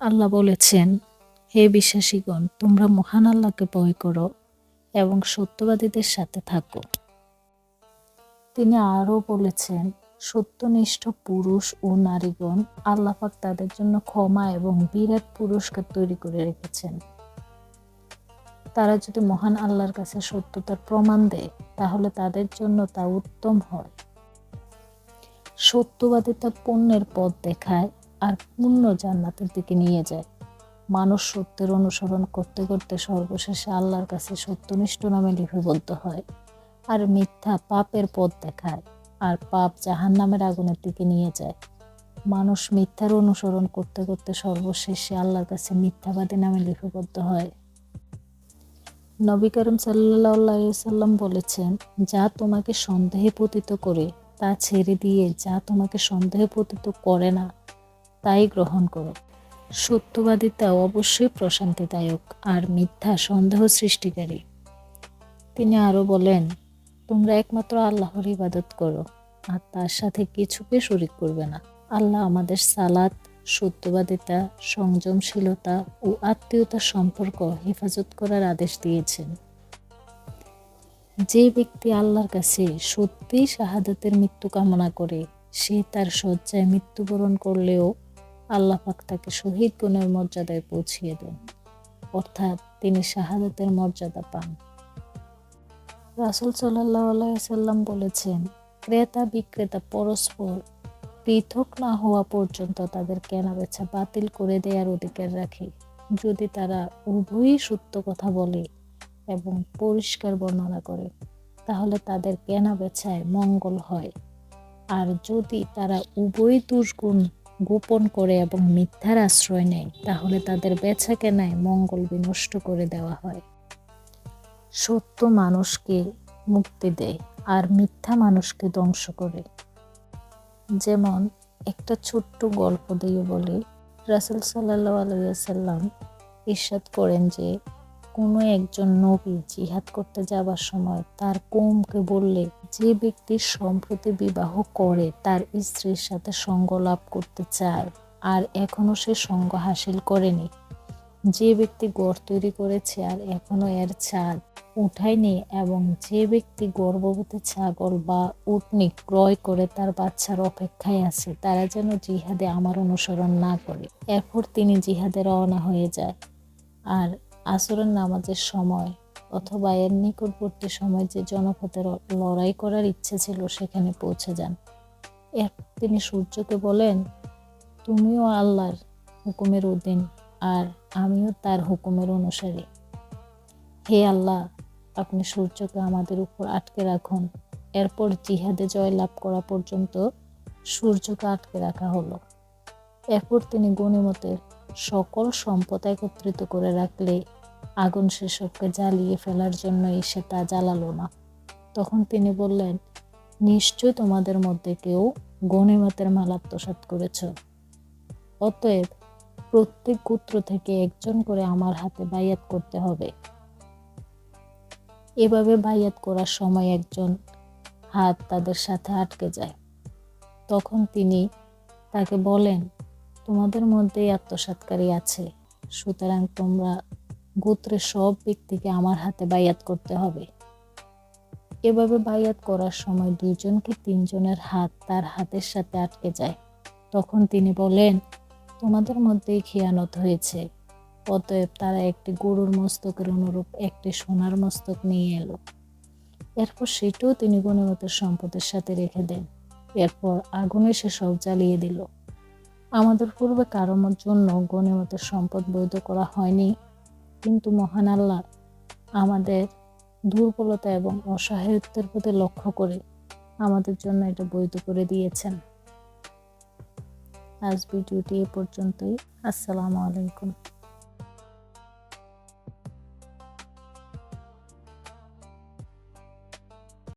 আল্লাহ বলেছেন, হে বিশ্বাসীগণ, তোমরা মহান আল্লাহকে ভয় করো এবং সত্যবাদীদের সাথে থাকো। তিনি আরও বলেছেন, সত্যনিষ্ঠ পুরুষ ও নারীগণ আল্লাহ পাক তাদের জন্য ক্ষমা এবং বিরাট পুরস্কার তৈরি করে রেখেছেন। তারা যদি মহান আল্লাহর কাছে সত্যতার প্রমাণ দেয়, তাহলে তাদের জন্য তা উত্তম হয়। সত্যবাদিতা পুণ্যের পথ দেখায় আর পুণ্য জান্নাতের দিকে নিয়ে যায়। মানুষ সত্যের অনুসরণ করতে করতে সর্বশেষে আল্লাহর কাছে সত্যনিষ্ঠ নামে লিপিবদ্ধ হয়। আর মিথ্যা পাপের পথ দেখায়, আর পাপ জাহান্নামের আগুনের দিকে নিয়ে যায়। মানুষ মিথ্যার অনুসরণ করতে করতে সর্বশেষে আল্লাহর কাছে মিথ্যাবাদী নামে লিপিবদ্ধ হয়। নবী করিম সাল্লাল্লাহু আলাইহি ওয়াসাল্লাম বলেছেন, যা তোমাকে সন্দেহে পতিত করে তা ছেড়ে দিয়ে যা তোমাকে সন্দেহে পতিত করে না তাই গ্রহণ করো। সত্যবাদিতা অবশ্যই প্রশান্তিদায়ক আর মিথ্যা সন্দেহ সৃষ্টিকারী। তিনি আরও বলেন, তোমরা একমাত্র আল্লাহর ইবাদত করো আর তার সাথে কিছুকে শরীক করবে না। আল্লাহ আমাদের সালাত, সত্যবাদিতা, সংযমশীলতা ও আত্মীয়তার সম্পর্ক হেফাজত করার আদেশ দিয়েছেন। যে ব্যক্তি আল্লাহর কাছে সত্যিই শাহাদাতের মৃত্যু কামনা করে, সে তার শয্যায় মৃত্যুবরণ করলেও আল্লাহ পাক তাকে শহীদ গুণের মর্যাদায় পৌঁছিয়ে দেন, অর্থাৎ তিনি শাহাদাতের মর্যাদা পান। রাসূল সাল্লাল্লাহু আলাইহি ওয়াসাল্লাম বলেছেন, ক্রেতা বিক্রেতা পরস্পর পৃথক না হওয়া পর্যন্ত তাদের কেনাবেচা বাতিল করে দেওয়ার অধিকার রাখে। যদি তারা উভয়ই সত্য কথা বলে এবং পরিষ্কার বর্ণনা করে, তাহলে তাদের কেনাবেচায় মঙ্গল হয়। আর যদি তারা উভয়ই দুর্গুণ গোপন করে এবং মিথ্যার আশ্রয় নেয়, তাহলে তাদের বেচা কেনায় মঙ্গল বিনষ্ট করে দেওয়া হয়। সত্য মানুষকে মুক্তি দেয় আর মিথ্যা মানুষকে ধ্বংস করে। যেমন একটা ছোট্ট গল্প দিয়ে বলি, রাসূল সাল্লাল্লাহু আলাইহি ওয়াসাল্লাম ইরশাদ করেন যে, কোনো একজন নবী জিহাদ করতে যাবার সময় তার কওমকে বললে, যে ব্যক্তি সম্প্রতি বিবাহ করে তার স্ত্রীর সাথে সঙ্গ লাভ করতে চায় আর এখনো সে সঙ্গ হাসিল করেনি, যে ব্যক্তি ঘর তৈরি করেছে আর এখনো এর ছাদ উঠায়নি, এবং যে ব্যক্তি গর্ভবতী ছাগল বা উটনী ক্রয় করে তার বাচ্চার অপেক্ষায় আছে, তারা যেন জিহাদে আমার অনুসরণ না করে। এরপর তিনি জিহাদে রওনা হয়ে যায় আর আসরের নামাজের সময় অথবা এর নিকটবর্তী সময় যে জনপথে লড়াই করার ইচ্ছে ছিল সেখানে পৌঁছে যান। এরপর তিনি সূর্যকে বলেন, তুমিও আল্লাহর হুকুমের অধীন আর আমিও তার হুকুমের অনুসারী। হে আল্লাহ, আপনি সূর্যকে আমাদের উপর আটকে রাখুন। এরপর জিহাদে জয়লাভ করা পর্যন্ত সূর্যকে আটকে রাখা হলো। এরপর তিনি গনিমতের সকল সম্পদ একত্রিত করে রাখলে আগুন সেসবকে জ্বালিয়ে ফেলার জন্য এসে তা জ্বালালো না। তখন তিনি বললেন, নিশ্চয় তোমাদের মধ্যে কেউ গনিমতের মাল আত্মসাৎ করেছ। অতএব প্রত্যেক গোত্র থেকে একজন করে আমার হাতে বাইয়াত করতে হবে। এভাবে বাইয়াত করার সময় একজন হাত তাদের সাথে আটকে যায়। তখন তিনি তাকে বলেন, তোমাদের মধ্যেই আত্মসাৎকারী আছে, সুতরাং তোমরা গোত্রের সব ব্যক্তিকে আমার হাতে বাইয়াত করতে হবে। এভাবে বাইয়াত করার সময় 2 কি 3 জনের হাত তার হাতের সাথে আটকে যায়। তখন তিনি বলেন, তোমাদের মধ্যেই খিয়ানত হয়েছে। অতএব তারা একটি গরুর মস্তকের অনুরূপ একটি সোনার মস্তক নিয়ে এলো। এরপর সেটাও তিনি গনিমতের সম্পদের সাথে রেখে দেন। এরপর আগুনে সে সব জ্বালিয়ে দিল। আমাদের পূর্বে কারোর জন্য গনিমতের সম্পদ বৈধ করা হয়নি, কিন্তু মহান আল্লাহ আমাদের দুর্বলতা এবং অসহায়ত্বের প্রতি লক্ষ্য করে আমাদের জন্য এটা বৈধ করে দিয়েছেন। আজ ভিডিওটি এ পর্যন্তই। আসসালামু আলাইকুম।